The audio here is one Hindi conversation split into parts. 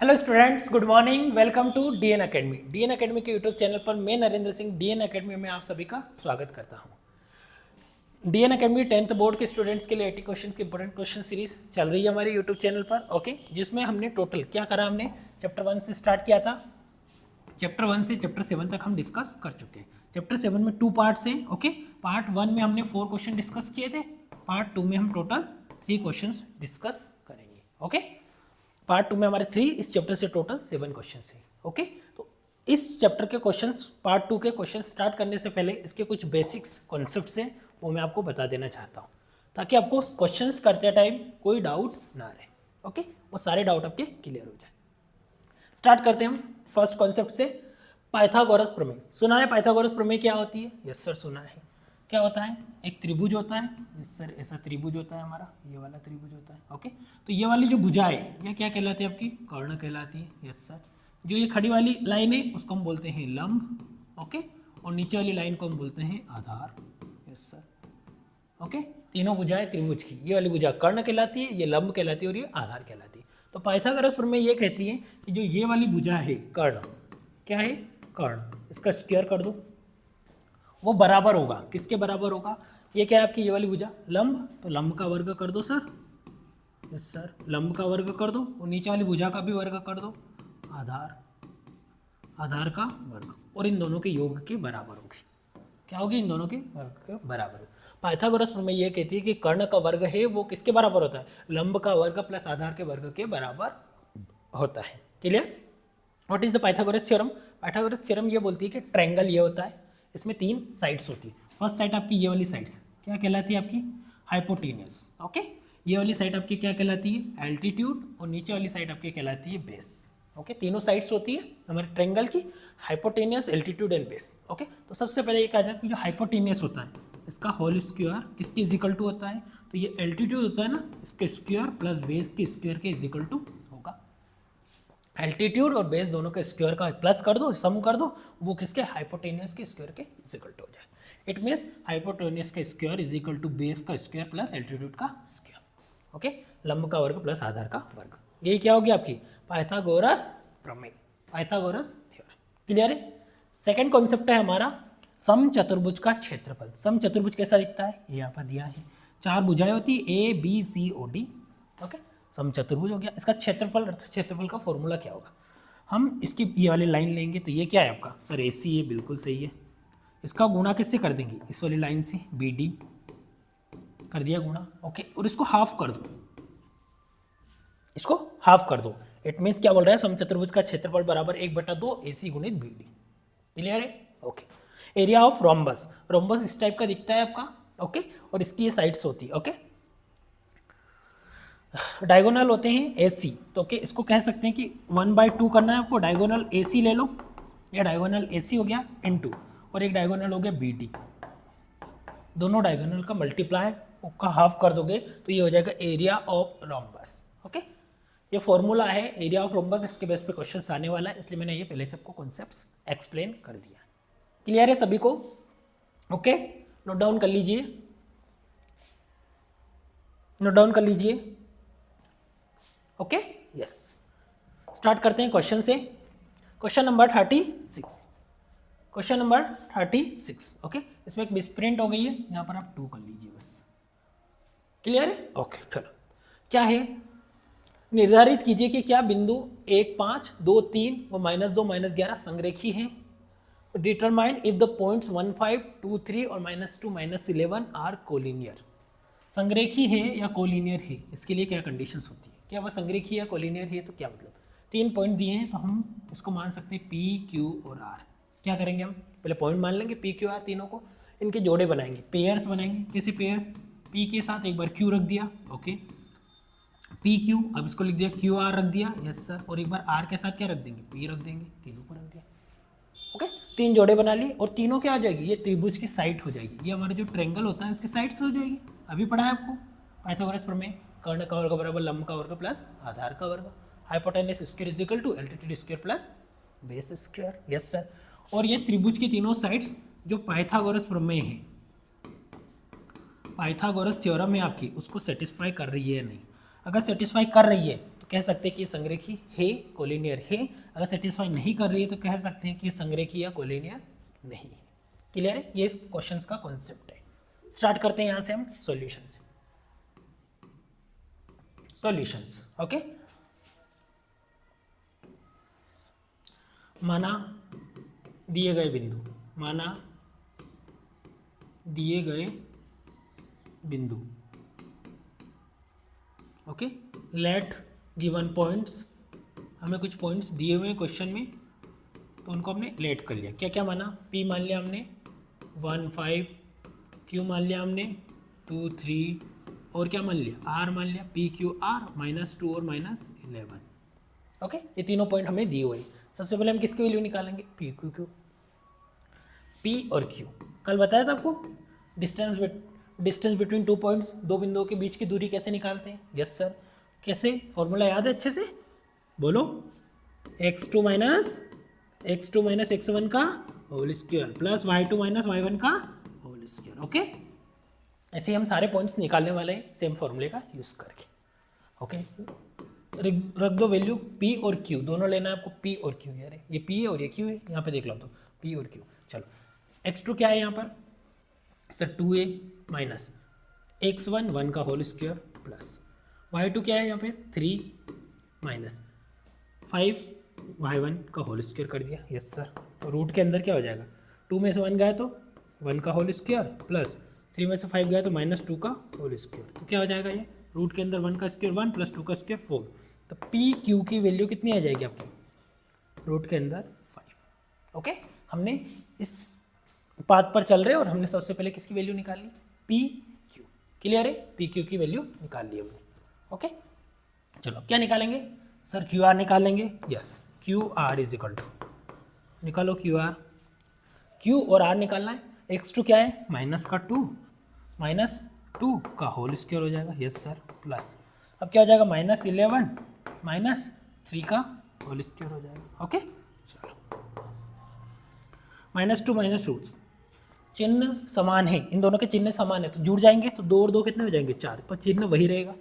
Hello students, good morning. Welcome to DN academy. DN academy के यूट्यूब चैनल पर मैं नरेंद्र सिंह डीएन अकेडमी में आप सभी का स्वागत करता हूं। डीएन अकेडमी 10th बोर्ड के स्टूडेंट्स के लिए 80 क्वेश्चन की इंपॉर्टेंट क्वेश्चन सीरीज चल रही है हमारे यूट्यूब चैनल पर। ओके, जिसमें हमने टोटल क्या करा, हमने चैप्टर 1 से स्टार्ट किया था। चैप्टर 1 से चैप्टर 7 तक हम डिस्कस कर चुके हैं। चैप्टर 7 में 2 पार्ट्स हैं। ओके, पार्ट 1 में हमने 4 क्वेश्चन डिस्कस किए थे। पार्ट 2 में हम टोटल 3 क्वेश्चन डिस्कस करेंगे। ओके, पार्ट 2 में हमारे 3, इस चैप्टर से टोटल 7 क्वेश्चन है। ओके, तो इस चैप्टर के क्वेश्चंस, पार्ट 2 के क्वेश्चन स्टार्ट करने से पहले इसके कुछ बेसिक्स कॉन्सेप्ट्स हैं, वो मैं आपको बता देना चाहता हूँ, ताकि आपको क्वेश्चंस करते टाइम कोई डाउट ना रहे। ओके, वो सारे डाउट आपके क्लियर हो जाए। स्टार्ट करते हैं हम फर्स्ट कॉन्सेप्ट से, पाइथागोरस प्रमेय। सुना है पाइथागोरस प्रमेय क्या होती है? यस सर, सुना है। क्या होता है? एक त्रिभुज होता है। यस सर, ऐसा त्रिभुज होता है हमारा, ये वाला त्रिभुज होता है। ओके, तो ये वाली जो भुजा है ये क्या कहलाती है? आपकी कर्ण कहलाती है। यस सर, जो ये खड़ी वाली लाइन है उसको हम बोलते हैं लंब। ओके, और नीचे वाली लाइन को हम बोलते हैं आधार। यस सर, ओके, तीनों भुजाएं त्रिभुज की, ये वाली भुजा कर्ण कहलाती है, ये लंब कहलाती है और ये आधार कहलाती है। तो पाइथागोरस प्रमेय ये कहती है कि जो ये वाली भुजा है कर्ण, क्या है? कर्ण, इसका स्क्वायर कर दो, वो बराबर होगा, किसके बराबर होगा? ये क्या है आपकी, ये वाली भुजा लंब, तो लंब का वर्ग कर दो सर। यस सर, लंब का वर्ग कर दो और नीचे वाली भुजा का भी वर्ग कर दो, आधार, आधार का वर्ग, और इन दोनों के योग के बराबर होगी। क्या होगी? इन दोनों के वर्ग के बराबर होगी। पाइथागोरस प्रमेय ये कहती है कि कर्ण का वर्ग है वो किसके बराबर होता है? लंब का वर्ग प्लस आधार के वर्ग के बराबर होता है। Clear? What is the Pythagoras theorem? Pythagoras theorem ये बोलती है कि ट्रायंगल ये होता है, इसमें 3 साइड्स होती है। फर्स्ट साइड आपकी ये वाली साइड्स क्या कहलाती है? आपकी हाइपोटेनियस। ओके, ये वाली साइड आपकी क्या कहलाती है? एल्टीट्यूड, और नीचे वाली साइड आपकी कहलाती है बेस। ओके, तीनों साइड्स होती है हमारे ट्रायंगल की, hypotenuse, altitude and base. Okay, तो सबसे पहले ये कहा जाता है कि जो हाइपोटेनियस होता है इसका होल स्क्वायर किसके इजिकल टू होता है? तो ये एल्टीट्यूड होता है ना, इसके स्क्वायर प्लस बेस के स्क्वायर के इजिकल टू होगा। एल्टीट्यूड और बेस दोनों के स्क्वायर का प्लस कर दो, सम कर दो, वो किसके? हाइपोटेनियस के स्क्वायर के इजिकल टू हो जाए। इट मीन्स हाइपोटेनियस का square is equal to base का स्क्वायर प्लस एल्टीट्यूड का स्क्वायर। ओके, लंब का वर्ग प्लस आधार का वर्ग, यही क्या होगी आपकी पाइथागोरस प्रमेय, पाइथागोरस थ्योरम। क्लियर है? सेकंड कॉन्सेप्ट है हमारा सम चतुर्भुज का क्षेत्रफल। सम चतुर्भुज कैसा दिखता है? ये यहाँ पर दिया है, 4 भुजाएं होती है, A B C O D. Okay, सम चतुर्भुज हो गया। इसका क्षेत्रफल, अर्थ क्षेत्रफल का फॉर्मूला क्या होगा? हम इसकी ये वाली लाइन लेंगे, तो ये क्या है आपका सर? ए सी है, बिल्कुल सही है। इसका गुणा किससे कर देंगे? इस वाली लाइन से, बी डी कर दिया गुणा। ओके, और इसको हाफ कर दो, इसको हाफ कर दो। इट मीन्स क्या बोल रहा है? सम चतुर्भुज का क्षेत्रफल बराबर 1/2 ए सी गुणित बी डी। क्लियर है? Okay, area of rhombus, rhombus इस टाइप का दिखता है आपका। ओके, और इसकी ये साइड्स होती है। ओके, डायगोनल होते हैं ए सी, तो ओके, इसको कह सकते हैं कि 1/2 करना है आपको, डायगोनल ए सी ले लो, या डायगोनल ए सी हो गया इनटू, और एक डायगोनल हो गया बी डी, दोनों डायगोनल का मल्टीप्लाई उसका हाफ कर दोगे तो ये हो जाएगा एरिया ऑफ रोम्बस। ओके, ये फॉर्मूला है एरिया ऑफ रोम्बस, इसके बेस पे क्वेश्चन आने वाला है, इसलिए मैंने ये पहले से आपको कॉन्सेप्ट्स एक्सप्लेन कर दिया। क्लियर है सभी को? ओके, नोट डाउन कर लीजिए, नोट डाउन कर लीजिए। ओके, यस, स्टार्ट करते हैं क्वेश्चन से। Question number 36, question number 36। Okay, इसमें एक मिसप्रिंट हो गई है, यहाँ पर आप 2 कर लीजिए बस। क्लियर है? ओके, चलो, क्या है? निर्धारित कीजिए कि क्या बिंदु 1, 5, 2, 3 व -2, -11 संरेखी हैं। डिटरमाइन इफ द पॉइंट्स 1, 5, 2, 3 और -2, -11 आर कोलिनियर। संरेखी है या कोलिनियर है, इसके लिए क्या कंडीशंस होती है? क्या वह संरेखी या कोलिनियर है? तो क्या मतलब? 3 पॉइंट दिए हैं, तो हम इसको मान सकते हैं पी, क्यू और आर। क्या करेंगे हम? पहले पॉइंट मान लेंगे पी, क्यू, आर तीनों को, इनके जोड़े बनाएंगे, पेयर्स बनाएंगे। कैसे पेयर्स? पी के साथ एक बार क्यू रख दिया, ओके, पी क्यू, अब इसको लिख दिया क्यू आर रख दिया, यस सर, और एक बार आर के साथ क्या रख देंगे? पी रख देंगे, तीनों को रख दिया। ओके, 3 जोड़े बना लिए, और तीनों क्या हो जाएगी? ये त्रिभुज की साइड हो जाएगी, ये हमारा जो ट्रायंगल होता है इसकी साइड से हो जाएगी। अभी पढ़ा है आपको पाइथागोरस प्रमेय, कर्ण का वर्ग बराबर लंब का वर्ग प्लस आधार का वर्ग, hypotenuse square is equal to altitude square plus base square. Yes sir, और ये त्रिभुज की तीनों साइड्स जो पाइथागोरस प्रमेय है, पाइथागोरस थ्योरम है आपकी, उसको सेटिस्फाई कर रही है या नहीं? अगर सेटिस्फाई कर रही है तो कह सकते हैं कि ये संरेखी है, कोलिनियर है। अगर सेटिस्फाई नहीं कर रही है तो कह सकते हैं कि ये संरेखी या कोलिनियर नहीं है। क्लियर है? ये इस क्वेश्चन का कॉन्सेप्ट है। स्टार्ट करते हैं यहाँ से हम सॉल्यूशन से। Solutions, okay. माना दिए गए बिंदु, ओके। लेट गिवन पॉइंट्स, हमें कुछ पॉइंट्स दिए हुए हैं क्वेश्चन में, तो उनको हमने लेट कर लिया। क्या क्या माना? P मान लिया हमने 1 5, Q मान लिया हमने 2 3, और क्या मान लिया? R मान लिया, PQR -2 और -11, ओके। ये तीनों पॉइंट हमें दिए हुए हैं। सबसे पहले हम किसकी वैल्यू निकालेंगे? P और Q। कल बताया था आपको डिस्टेंस बिटवीन टू पॉइंट्स, दो बिंदुओं के बीच की दूरी कैसे निकालते हैं? Yes sir. कैसे? फॉर्मूला याद है अच्छे से? बोलो। x2 माइनस x1 का whole square plus y2 minus y1 का होल स्क्वायर, ओके। ऐसे ही हम सारे पॉइंट्स निकालने वाले हैं सेम फॉर्मूले का यूज़ करके, ओके। रख दो वैल्यू P और Q, दोनों लेना है आपको, P और Q। यार ये P है और ये Q है, यहाँ पे देख लो तो P और Q। चलो x2 क्या है यहाँ पर सर? 2a माइनस x1 1 का होल स्क्वायर प्लस y2 क्या है यहाँ पे? 3 माइनस 5 y1 का होल स्क्वायर कर दिया। Yes sir. तो रूट के अंदर क्या हो जाएगा? 2 में से 1 गया तो 1 का होल स्क्वायर प्लस 3 में से 5 गया तो -2 का होल स्क्वायर। तो क्या हो जाएगा ये? रूट के अंदर 1 का स्क्वायर 1 प्लस 2 का स्क्वायर 4। तो पी क्यू की वैल्यू कितनी आ जाएगी आपको? रूट के अंदर 5, ओके। हमने इस पाथ पर चल रहे हैं और हमने सबसे पहले किसकी वैल्यू निकाली? P Q. क्लियर है? पी क्यू की वैल्यू निकाल ली हमने, ओके। चलो क्या निकालेंगे सर? क्यू आर निकालेंगे। Yes, Q R is equal to, निकालो क्यू आर। क्यू और आर निकालना है। x2 क्या है? -2 का होल स्क्वायर हो जाएगा। Yes sir. प्लस अब क्या हो जाएगा? -11 -3 का होल स्क्वायर हो जाएगा, ओके। चलो -2 चिन्ह समान है, इन दोनों के चिन्ह समान है तो जुड़ जाएंगे, तो 2 और 2 कितने हो जाएंगे? 4, पर चिन्ह वही रहेगा,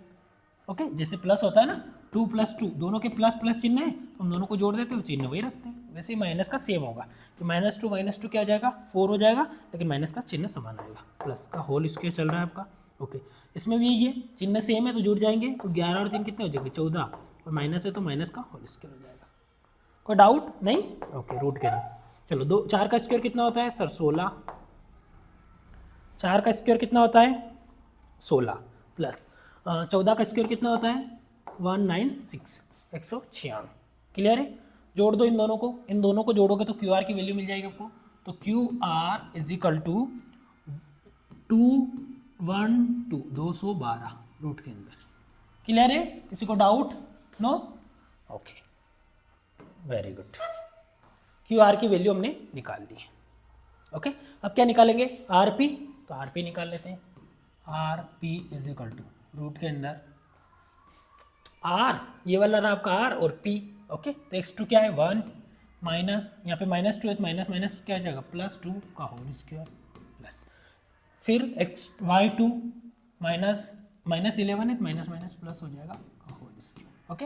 ओके। जैसे प्लस होता है ना, 2 + 2, दोनों के प्लस प्लस चिन्ह है तो हम दोनों को जोड़ देते हैं, चिन्ह वही रखते हैं। वैसे ही माइनस का सेम होगा, तो -2 क्या हो जाएगा? 4 हो जाएगा, लेकिन माइनस का चिन्ह समान आएगा। प्लस का होल स्क्वायर चल रहा है आपका, ओके। इसमें भी ये चिन्ह सेम है तो जुड़ जाएंगे, तो 11 और 3 कितने हो जाएंगे? 14, और माइनस है तो माइनस का होल स्क्वायर हो जाएगा। कोई डाउट नहीं? ओके। रूट के अंदर चलो 4 का स्क्वायर कितना होता है सर? 16। 4 का स्क्वायर कितना होता है? 16 प्लस 14 का स्क्वायर कितना होता है? 196, 196। क्लियर है? जोड़ दो इन दोनों को, इन दोनों को जोड़ोगे तो क्यू आर की वैल्यू मिल जाएगी आपको। तो Q R is equal to 212, 212 root के अंदर। क्लियर है? किसी को doubt? No? Okay, very good. Q R की वैल्यू हमने निकाल ली है, ओके। अब क्या निकालेंगे? आर पी, तो आर पी निकाल लेते हैं। R P is equal to root के अंदर आर, ये वाला रहा आपका आर और पी, ओके। तो x2 क्या है? 1 माइनस, यहाँ पे -2 है तो माइनस माइनस क्या आ जाएगा? +2 का होल स्क्वायर प्लस फिर y2 -11 है तो माइनस माइनस प्लस हो जाएगा का होल स्क्वायर, ओके।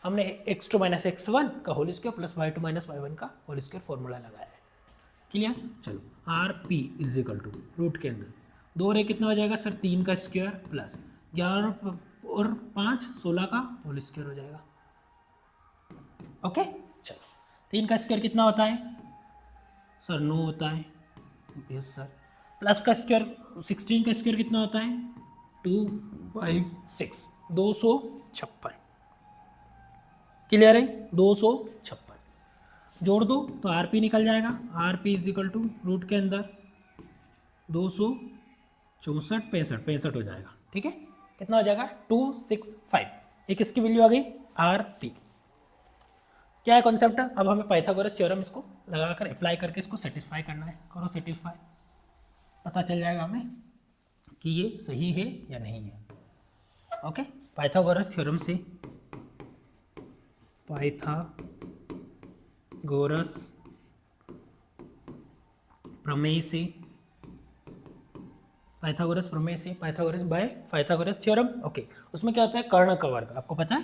हमने x2 - x1 का whole square plus y2 - y1 का होल स्क्वायर फॉर्मूला लगाया है। क्लियर? चलो R P is equal to root के अंदर 2 रे कितना हो जाएगा सर? 3 का स्क्वायर प्लस 11 और 5 16 का होल स्क्वायर हो जाएगा, ओके। चलो 3 का स्क्वायर कितना होता है सर? 9 होता है। Yes sir. प्लस का स्क्वायर 16 का स्क्वायर कितना होता है? 256, 256। क्लियर है? 256 जोड़ दो तो आर पी निकल जाएगा। R P is equal to root के अंदर 264, 65 हो जाएगा, ठीक है। कितना हो जाएगा? 265। ये किसकी वैल्यू आ गई? R P. क्या है कॉन्सेप्ट? अब हमें पाइथागोरस थ्योरम इसको लगाकर अप्लाई करके इसको सेटिस्फाई करना है। करो सेटिस्फाई, पता चल जाएगा हमें कि ये सही है या नहीं है, ओके। पाइथागोरस थ्योरम से, पाइथागोरस प्रमेय से, Pythagoras by Pythagoras theorem, okay. उसमें क्या होता है? कर्ण का वर्ग, आपको पता है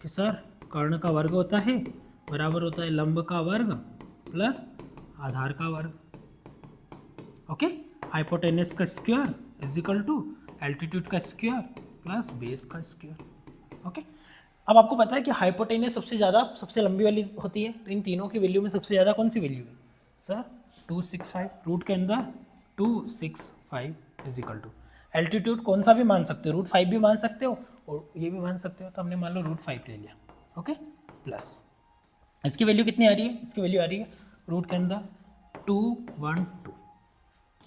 कि सर कर्ण का वर्ग होता है बराबर होता है लंब का वर्ग प्लस आधार का वर्ग। ओके, हाइपोटेनस का square is equal to altitude का स्क्वायर प्लस बेस का स्क्वायर। ओके, अब आपको पता है कि हाइपोटेनस सबसे लंबी वाली होती है, तो इन तीनों की वैल्यू में सबसे ज़्यादा कौन सी वैल्यू है सर 265, रूट के अंदर 265 इज इक्वल टू एल्टीट्यूड कौन सा भी मान सकते हो, √5 भी मान सकते हो और ये भी मान सकते हो, तो हमने मान लो √5 ले लिया। ओके, प्लस इसकी वैल्यू कितनी आ रही है, इसकी वैल्यू आ रही है रूट के अंदर 212।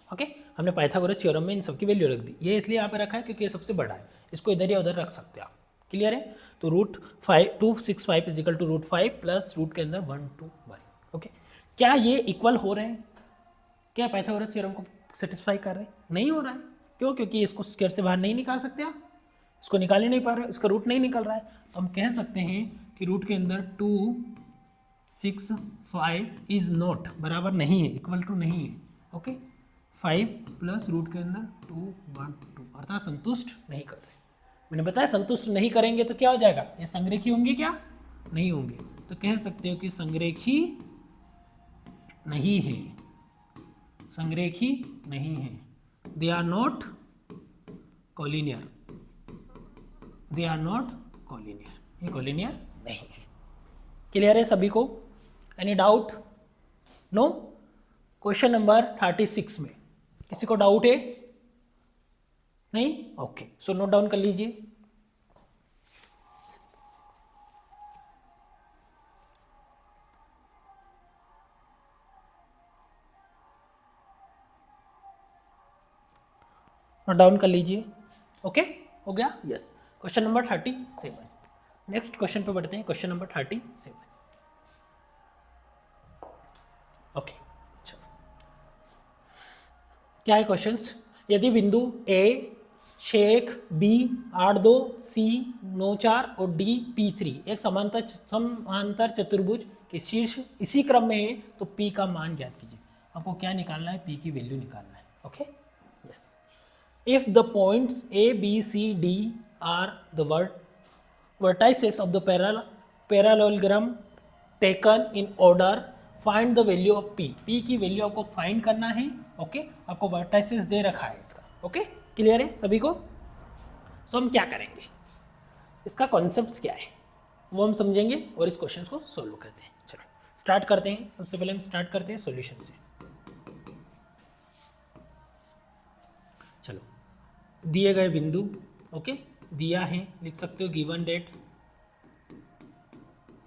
ओके, हमने पाइथागोरस थ्योरम में इन सबकी वैल्यू रख दी, ये इसलिए यहाँ पे रखा है क्योंकि ये सबसे बड़ा है, इसको इधर या उधर रख सकते हैं आप। क्लियर है, तो √265 is equal to √5 plus root के अंदर 121। ओके, क्या ये इक्वल हो रहे हैं, क्या पाइथागोरस थ्योरम को सेटिस्फाई कर रहे हैं? नहीं हो रहा है, क्यों? क्योंकि इसको स्क्वायर से बाहर नहीं निकाल सकते आप, इसको निकाल ही नहीं पा रहे, इसका रूट नहीं निकल रहा है, तो हम कह सकते हैं कि रूट के अंदर 265 इज नॉट बराबर नहीं है, इक्वल टू नहीं है। ओके, 5 प्लस रूट के अंदर 212 अर्थात संतुष्ट नहीं कर रहे। मैंने बताया संतुष्ट नहीं करेंगे तो क्या हो जाएगा, ये संरेखी होंगे क्या, नहीं होंगे, तो कह सकते हो कि संरेखी नहीं है, संरेखी नहीं है, they are not collinear, they are not collinear, ये कॉलिनियर नहीं है। क्लियर है सभी को? Any doubt? No? Question number 36 में किसी को डाउट है? नहीं? ओके, सो नोट डाउन कर लीजिए। नोट डाउन कर लीजिए। ओके, हो गया? Yes, question number 37। Next question पे बढ़ते हैं, क्वेश्चन नंबर 37। ओके, चलो क्या है क्वेश्चंस, यदि बिंदु ए 6 बी 8 2 सी 9 4 और डी P3 एक समांतर चतुर्भुज के शीर्ष इसी क्रम में है तो P का मान ज्ञात कीजिए। आपको क्या निकालना है, P की वैल्यू निकालना है। Okay, yes, if the points A B C D are the vertices of the parallelogram taken in order, find the value of P। P की वैल्यू आपको फाइंड करना है। ओके, आपको वर्टाइसेस दे रखा है इसका। ओके, क्लियर है सभी को? सो हम क्या करेंगे, इसका कॉन्सेप्ट क्या है वो हम समझेंगे और इस क्वेश्चन को सोल्व करते हैं। चलो स्टार्ट करते हैं। सबसे पहले हम स्टार्ट करते हैं सॉल्यूशन से। चलो, दिए गए बिंदु, ओके, दिया है, लिख सकते हो गिवन डेट,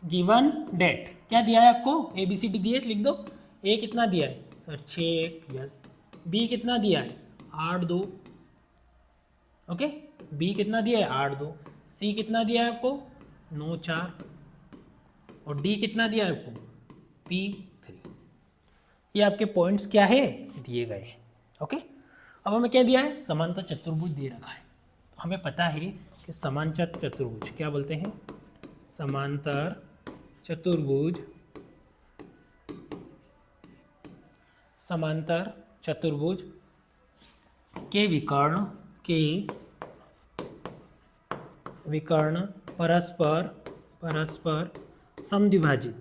गिवन डेट क्या दिया है आपको, ABCD दिए, लिख दो। ए कितना दिया है सर 6, यस। बी कितना दिया है 8 2, ओके, बी कितना दिया है 8 2। सी कितना दिया है आपको 9 4 और डी कितना दिया है आपको P3। ये आपके पॉइंट्स क्या है, दिए गए हैं। ओके, अब हमें क्या दिया है, समांतर चतुर्भुज दे रखा है। हमें पता है कि समांतर चतुर्भुज क्या बोलते हैं, समांतर चतुर्भुज, समांतर चतुर्भुज के विकर्ण परस्पर समद्विभाजित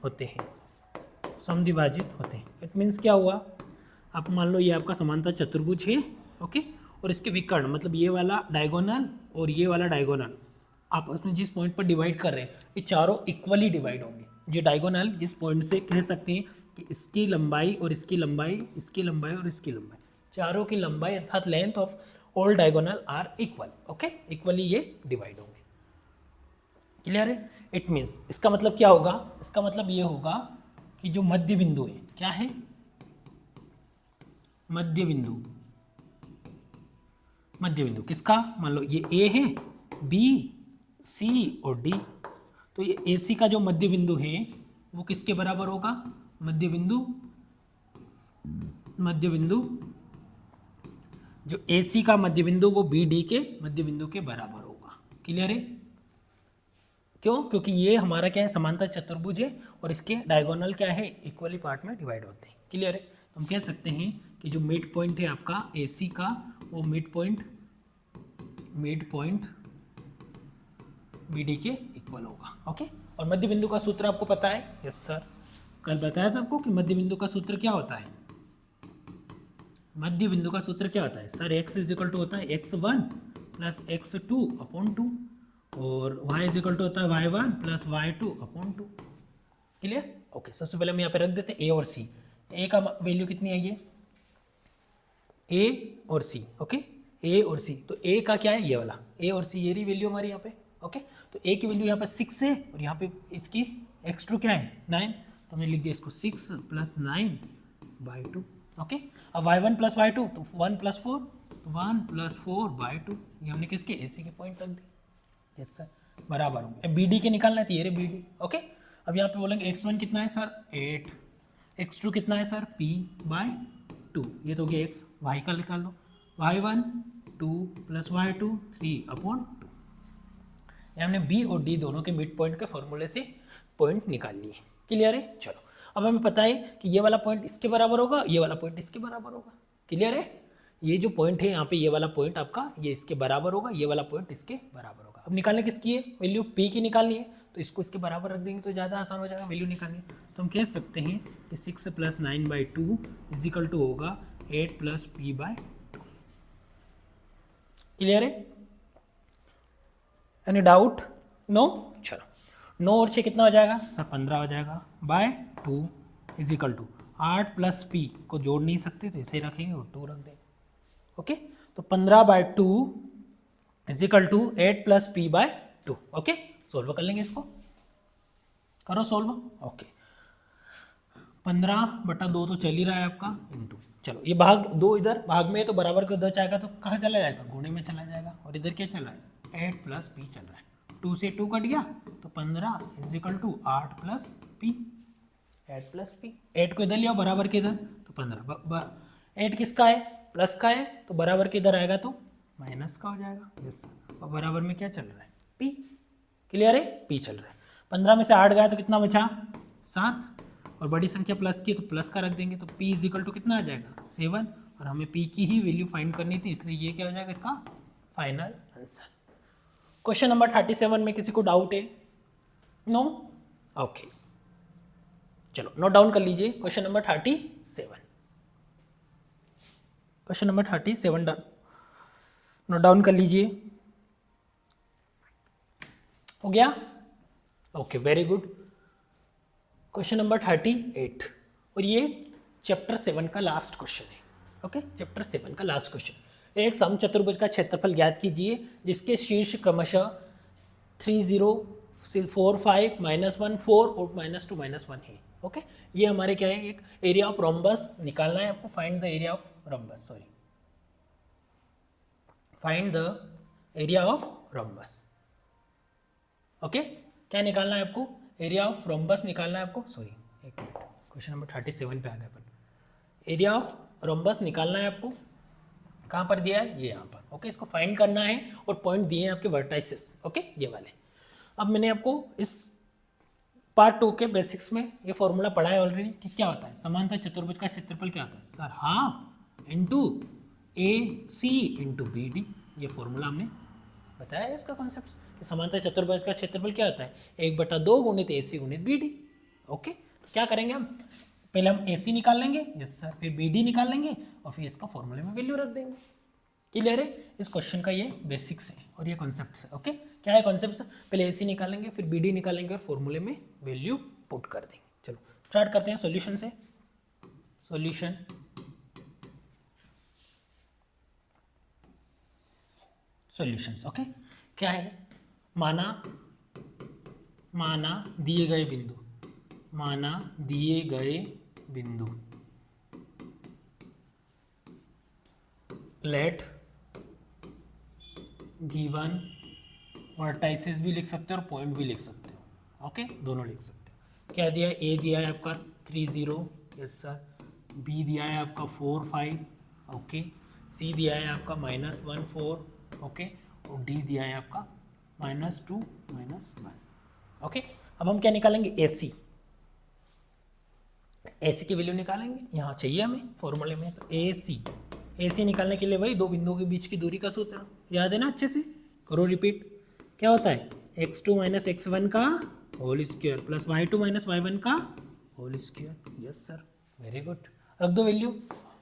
होते हैं, समद्विभाजित होते हैं। इट मीन्स क्या हुआ, आप मान लो ये आपका समांतर चतुर्भुज है, ओके, और इसके विकर्ण मतलब ये वाला डायगोनल और ये वाला डायगोनल आपस में जिस पॉइंट पर डिवाइड कर रहे हैं ये चारों इक्वली डिवाइड होंगे। ये डायगोनल इस पॉइंट से कह सकते हैं कि इसकी लंबाई और इसकी लंबाई, इसकी लंबाई और इसकी लंबाई, चारों की लंबाई अर्थात length of all diagonal are equal. Okay, equally ये डिवाइड होंगे। क्लियर है? इट मीन्स इसका मतलब क्या होगा, इसका मतलब ये होगा कि जो मध्य बिंदु है, क्या है मध्य बिंदु, मध्य बिंदु किसका, मान लो ये ए है, बी सी और डी, तो ये ए सी का जो मध्य बिंदु है वो किसके बराबर होगा, मध्य बिंदु जो ए सी का मध्य बिंदु वो बी डी के मध्य बिंदु के बराबर होगा। क्लियर है? क्यों? क्योंकि ये हमारा क्या है, समांतर चतुर्भुज है और इसके डायगोनल क्या है, इक्वली पार्ट में डिवाइड होते हैं। क्लियर है? हम कह सकते हैं कि जो मिड पॉइंट है आपका AC का वो मिड पॉइंट BD के इक्वल होगा। ओके, और मध्य बिंदु का सूत्र आपको पता है? यस सर, कल बताया था आपको कि मध्य बिंदु का सूत्र क्या होता है। मध्य बिंदु का सूत्र क्या होता है sir? x is equal to होता है x1 प्लस x2 अपॉन 2 और y इज इक्वल टू होता है y1 plus y2 upon 2। Clear? Okay, सबसे पहले हम यहाँ पे रख देते हैं a और c। a का वैल्यू कितनी है? ये a और c। ओके, a और c, तो a का क्या है? ये वाला a और c, ये रही वैल्यू हमारी यहाँ पे। ओके, तो a की वैल्यू यहाँ पे 6 है और यहाँ पे इसकी x2 क्या है? 9, तो हमने लिख दिया इसको 6 प्लस 9/2। ओके, अब y1 प्लस y2 तो 1 प्लस 4, तो 1 प्लस 4/2, ये हमने किसके? AC के पॉइंट रख दिए। यस सर, बराबर हो। अब BD के निकालना है तो ये रे BD। ओके, अब यहाँ पे बोलेंगे x1 कितना है सर? 8, x2 कितना है सर? P/2, ये तो हो गया x। y का निकाल लो, y1 2 प्लस y2 3/2। ये हमने B और D दोनों के मिड पॉइंट के फॉर्मूले से पॉइंट निकाल लिए। क्लियर है? चलो, अब हमें पता है कि ये वाला पॉइंट इसके बराबर होगा, ये वाला पॉइंट इसके बराबर होगा। क्लियर है? ये जो पॉइंट है यहाँ पे, ये वाला पॉइंट आपका ये इसके बराबर होगा, ये वाला पॉइंट इसके बराबर होगा। अब निकालने किसकी है? वैल्यू P की निकालनी है, तो इसको इसके बराबर रख देंगे तो ज़्यादा आसान हो जाएगा वैल्यू निकालनी। तो हम कह सकते हैं कि 6 प्लस 9/2 इज इक्वल टू होगा 8 प्लस P/2। क्लियर है? Any doubt? नो? चलो, 9 और 6 कितना हो जाएगा सर? 15 हो जाएगा by 2 is equal to 8 plus P को जोड़ नहीं सकते तो इसे रखेंगे और 2 रख देंगे। ओके, तो 15/2 is equal to 8 plus P/2। Okay, solve कर लेंगे इसको, करो सोल्व। ओके, 15/2 तो चल ही रहा है आपका इंटू, चलो ये भाग 2 इधर भाग में है तो बराबर को 2 जाएगा तो कहाँ चला जाएगा? गुणे में चला जाएगा। और इधर क्या चल रहा है? 8 प्लस P चल रहा है, 2 से 2 कट गया तो 15 is equal to 8 plus P। 8 plus P, 8 को इधर लिया बराबर के इधर तो 15, 8 किसका है? प्लस का है, तो बराबर के इधर आएगा तो माइनस का हो जाएगा। यस, और बराबर में क्या चल रहा है? P। क्लियर है? P चल रहा है। 15 में से 8 गया तो कितना बचा? 7, और बड़ी संख्या प्लस की तो प्लस का रख देंगे तो P इज इक्वल टू कितना आ जाएगा? 7, और हमें P की ही वैल्यू फाइंड करनी थी, इसलिए ये क्या हो जाएगा इसका फाइनल आंसर। क्वेश्चन नंबर 37 में किसी को डाउट है? नो? ओके, चलो नोट डाउन कर लीजिए। Question number 37, question number 37 note down कर लीजिए। हो गया? Okay, very good. Question number 38, और ये चैप्टर 7 का लास्ट क्वेश्चन है। ओके, चैप्टर 7 का लास्ट क्वेश्चन। एक समचतुर्भुज का क्षेत्रफल ज्ञात कीजिए जिसके शीर्ष क्रमशः 3 0 4 5 -1 4 और -2 -1 है। ओके, ये हमारे क्या है? एक एरिया ऑफ रोम्बस निकालना है आपको। Find the area of rhombus, sorry, find the area of rhombus. Okay, क्या निकालना है आपको? एरिया ऑफ रोम्बस निकालना है आपको। सॉरी, एक मिनट, क्वेश्चन नंबर 37 पे आ गए अपन। एरिया ऑफ रोम्बस निकालना है आपको। कहाँ पर दिया है? ये यहाँ पर। ओके, इसको फाइंड करना है और पॉइंट दिए हैं आपके वर्टाइसेस। ओके, ये वाले। अब मैंने आपको इस पार्ट 2 के बेसिक्स में ये फॉर्मूला पढ़ा है ऑलरेडी कि क्या होता है समांतर चतुर्भुज का क्षेत्रफल। क्या होता है sir? Half into AC into BD। ये फॉर्मूला हमने बताया है इसका कॉन्सेप्ट कि समांतर चतुर्भुज का क्षेत्रफल क्या होता है? 1/2 गुणित AC गुणित BD। ओके, तो क्या करेंगे हम? पहले हम AC निकाल लेंगे, यस सर, फिर BD निकाल लेंगे और फिर इसका फॉर्मूले में वैल्यू रख देंगे। क्लियर है? इस क्वेश्चन का ये बेसिक्स है और ये कॉन्सेप्ट है। ओके, क्या है कॉन्सेप्ट? पहले AC निकालेंगे, फिर BD निकालेंगे और फॉर्मूले में वैल्यू पुट कर देंगे। चलो स्टार्ट करते हैं सॉल्यूशन से। Solution, solutions. ओके, क्या है? माना दिए गए बिंदु, माना दिए गए बिंदु, लेट गिवन वर्टाइसेस भी लिख सकते हो और पॉइंट भी लिख सकते हो। ओके, दोनों लिख सकते हो। क्या दिया है? A दिया है आपका 3 0, यस सर। B दिया है आपका 4 5, ओके। C दिया है आपका -1 4, ओके। और D दिया है आपका -2 -1, ओके। अब हम क्या निकालेंगे? AC। ए सी की वैल्यू निकालेंगे, यहाँ चाहिए हमें फॉर्मूले में, तो ए सी निकालने के लिए वही दो बिंदुओं के बीच की दूरी का सूत्र याद है ना, अच्छे से करो रिपीट। क्या होता है, x2 माइनस x1 का whole square plus y2 minus y1 का whole square. Yes sir, very good, रख दो वैल्यू।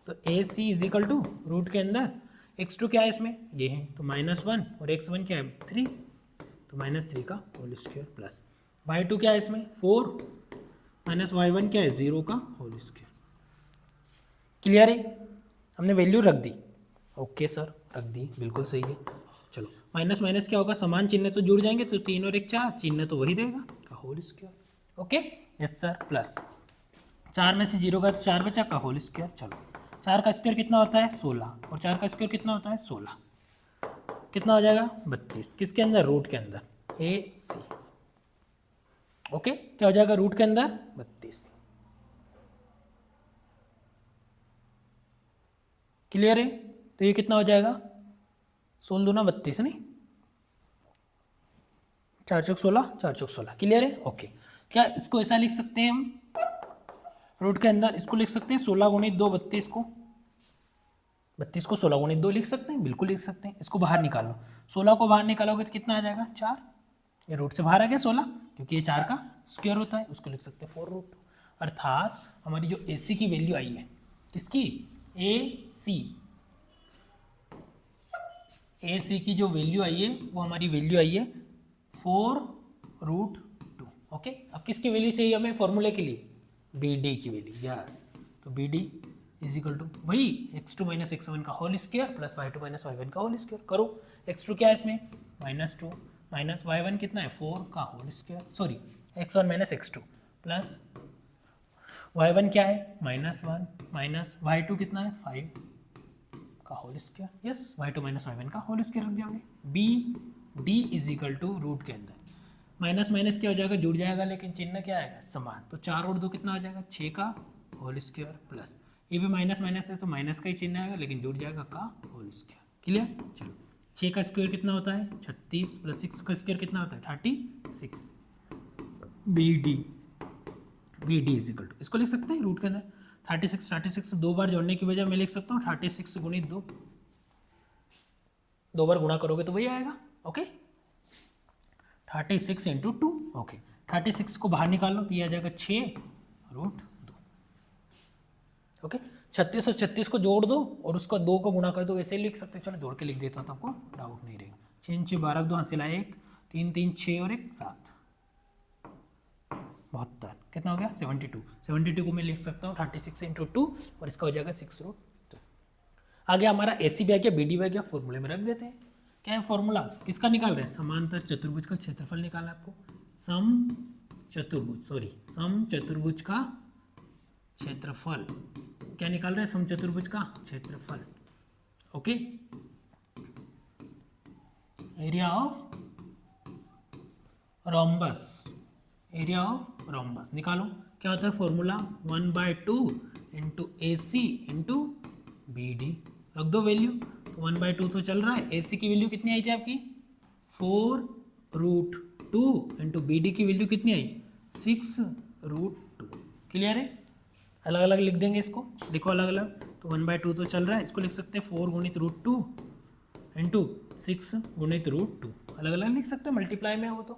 तो A C is equal to root के अंदर x2 क्या है इसमें, ये है, तो -1 और x1 क्या है 3, तो -3 का होल स्क्वायर प्लस y2 क्या है इसमें 4 माइनस y1 क्या है 0 का होल स्क्वायर। क्लियर है, हमने वैल्यू रख दी। ओके सर, रख दी, बिल्कुल सही है। चलो माइनस माइनस क्या होगा, समान चिन्ह तो जुड़ जाएंगे, तो 3 और 1 4, चिन्ह तो वही रहेगा का whole square. Okay yes sir, plus 4 में से 0 का तो 4 बचा का होल स्क्वायर। चलो 4 का स्क्वायर कितना होता है 16, और 4 का स्क्वायर कितना होता है 16, कितना हो जाएगा 32, किसके अंदर रूट के अंदर ए सी। ओके क्या हो जाएगा रूट के अंदर 32। क्लियर है, तो ये कितना हो जाएगा 16 दूना 32 नहीं, 4 चौक 16, 4 चौक 16। क्लियर है, ओके। क्या इसको ऐसा लिख सकते हैं हम रूट के अंदर, इसको लिख सकते हैं 16 गुणित 2 32 को, 32 को 16 गुणित 2 लिख सकते हैं, बिल्कुल लिख सकते हैं। इसको बाहर निकालो, 16 को बाहर निकालोगे तो कितना आ जाएगा 4, ये रूट से बाहर आ गया 16, क्योंकि ये 4 का स्क्वायर होता है, उसको लिख सकते हैं 4 रूट। अर्थात हमारी जो ए सी की वैल्यू आई है, किसकी ए सी की जो वैल्यू आई है वो हमारी वैल्यू आई है 4√2। ओके, अब किसकी वैल्यू चाहिए हमें फॉर्मूले के लिए, बी डी की वैल्यू। यस, तो B D is equal to वही x2 माइनस x1 का whole square plus y2 minus y1 का होल स्क्वायर। करो, x2 क्या है इसमें -2 माइनस y1 कितना है 4 का whole square, sorry x1 minus x2 plus y1 क्या है -1 माइनस y2 कितना है 5 का whole square. Yes, y2 minus y1 का होल स्क्वायर रख दिया हमने। B D is equal to root के अंदर माइनस माइनस क्या हो जाएगा जुड़ जाएगा, लेकिन चिन्ह क्या आएगा समान, तो 4 और 2 कितना हो जाएगा 6 का होल स्क्वायर प्लस ये भी माइनस माइनस है तो माइनस का ही चिन्ह आएगा, लेकिन जुड़ जाएगा का होल स्क्वायर। क्लियर, चलो 6 का स्क्वायर कितना होता है 36 प्लस 6 का स्क्वायर कितना होता है 36। B D is equal to, इसको लिख सकते हैं रूट के अंदर 36 दो बार जोड़ने की वजह मैं लिख सकता हूँ 36 गुणित 2, दो बार गुणा करोगे तो वही आएगा। Okay 36 into 2। ओके 36 को बाहर निकाल लो तो ये आ जाएगा 6√2। ओके 36 और 36 को जोड़ दो और उसका 2 को गुणा कर दो, ऐसे लिख सकते हैं। चलो जोड़ के लिख देता हूँ तो आपको डाउट नहीं रहेगा। 6 6 12 2 हासिल 1 3 3 6 और 1 7 72, कितना हो गया 72। 72 को मैं लिख सकता हूँ 36 इंटू 2 और इसका हो जाएगा 6√2। आगे हमारा ए सी भी आ गया, बी डी भी आ गया, फॉर्मूले में रख देते हैं। क्या है फॉर्मूला, किसका निकाल रहे हैं समांतर चतुर्भुज का क्षेत्रफल निकालना है आपको। सम चतुर्भुज का क्षेत्रफल, क्या निकाल रहे हैं सम चतुर्भुज का क्षेत्रफल। ओके एरिया ऑफ रोम्बस निकालो। क्या होता है फॉर्मूला 1/2 इंटू ए सी इंटू बी डी, रख दो वैल्यू। 1/2 तो चल रहा है, ए सी की वैल्यू कितनी आई थी आपकी 4√2 इंटू बी डी की वैल्यू कितनी आई 6√2। क्लियर है, अलग अलग लिख देंगे इसको, देखो अलग अलग। तो 1/2 तो चल रहा है, इसको लिख सकते हैं 4 गुणित √2 इंटू 6 गुणित √2, अलग अलग लिख सकते हैं, मल्टीप्लाई में हो तो।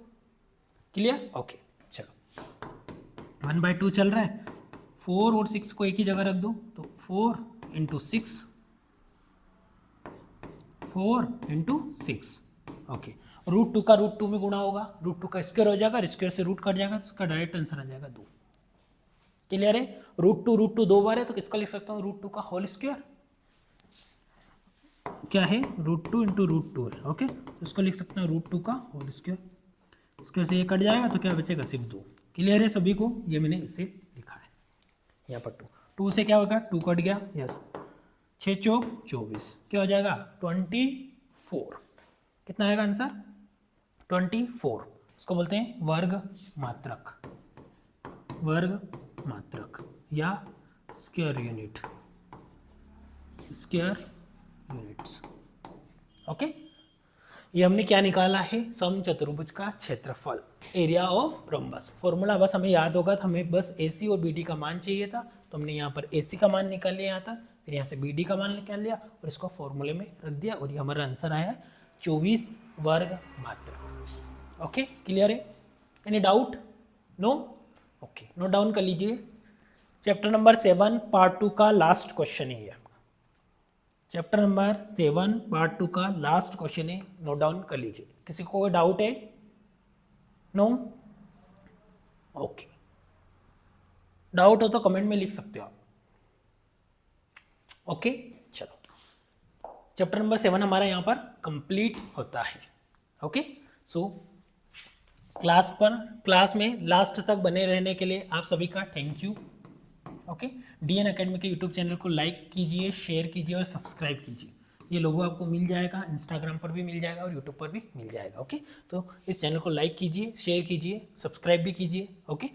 क्लियर, ओके चलो 1/2 चल रहा है, 4 और 6 को एक ही जगह रख दो, तो 4 इंटू 6 ओके। √2 का √2 में गुणा होगा, √2 का स्क्वायर हो जाएगा, स्क्वायर से रूट कट जाएगा, तो इसका डायरेक्ट आंसर आ जाएगा 2। क्लियर है, √2 दो बार है तो किसका लिख सकता हूँ √2 का होल स्क्वायर, क्या है √2 इंटू √2 है। ओके तो इसको लिख सकते हैं √2 का होल स्क्वायर, स्क्वायर से ये कट जाएगा तो क्या बचेगा सिर्फ 2। क्लियर है सभी को, ये मैंने इसे लिखा है यहाँ पर 2 से क्या होगा 2 कट गया। यस 6 चौक 24, क्या हो जाएगा 24, कितना आएगा आंसर 24। इसको बोलते हैं वर्ग मात्रक या स्क्वायर यूनिट्स। ओके ये हमने क्या निकाला है, समचतुर्भुज का क्षेत्रफल, एरिया ऑफ रोम्बस। फॉर्मूला बस हमें याद होगा, तो हमें बस AC और BD का मान चाहिए था, तो हमने यहाँ पर AC का मान निकाल लिया यहाँ तक, फिर यहाँ से BD का मान निकाल लिया और इसको फॉर्मूले में रख दिया और ये हमारा आंसर आया 24 वर्ग मात्रा। ओके, क्लियर है? Any doubt? No? Okay, note down कर लीजिए। चैप्टर नंबर 7 पार्ट 2 का लास्ट क्वेश्चन है ये। चैप्टर नंबर 7 पार्ट 2 का लास्ट क्वेश्चन है, नोट डाउन कर लीजिए। किसी को कोई डाउट है? नो? ओके, डाउट हो तो कमेंट में लिख सकते हो आप। ओके, चलो चैप्टर नंबर 7 हमारा यहाँ पर कंप्लीट होता है। ओके, सो क्लास में लास्ट तक बने रहने के लिए आप सभी का thank you. Okay, DN academy के यूट्यूब चैनल को लाइक कीजिए, शेयर कीजिए और सब्सक्राइब कीजिए। ये लोगो आपको मिल जाएगा, इंस्टाग्राम पर भी मिल जाएगा और यूट्यूब पर भी मिल जाएगा। ओके, तो इस चैनल को लाइक कीजिए, शेयर कीजिए, सब्सक्राइब भी कीजिए। ओके,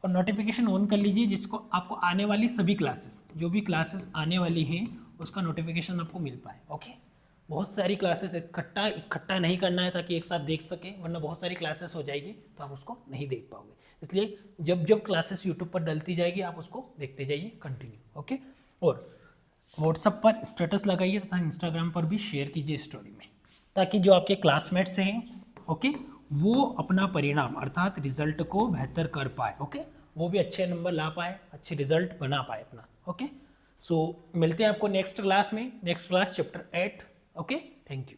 और नोटिफिकेशन ऑन कर लीजिए, जिसको आपको आने वाली सभी क्लासेस, जो भी क्लासेस आने वाली हैं उसका नोटिफिकेशन आपको मिल पाए। ओके, बहुत सारी क्लासेस इकट्ठा नहीं करना है ताकि एक साथ देख सके, वरना बहुत सारी क्लासेस हो जाएगी तो आप उसको नहीं देख पाओगे। इसलिए जब जब क्लासेस यूट्यूब पर डलती जाएगी आप उसको देखते जाइए कंटिन्यू। ओके, और व्हाट्सएप पर स्टेटस लगाइए तथा इंस्टाग्राम पर भी शेयर कीजिए स्टोरी में, ताकि जो आपके क्लासमेट्स हैं ओके वो अपना परिणाम अर्थात रिजल्ट को बेहतर कर पाए। ओके, वो भी अच्छे नंबर ला पाए, अच्छे रिजल्ट बना पाए अपना। ओके, सो मिलते हैं आपको नेक्स्ट क्लास में, next class chapter 8। Okay, thank you.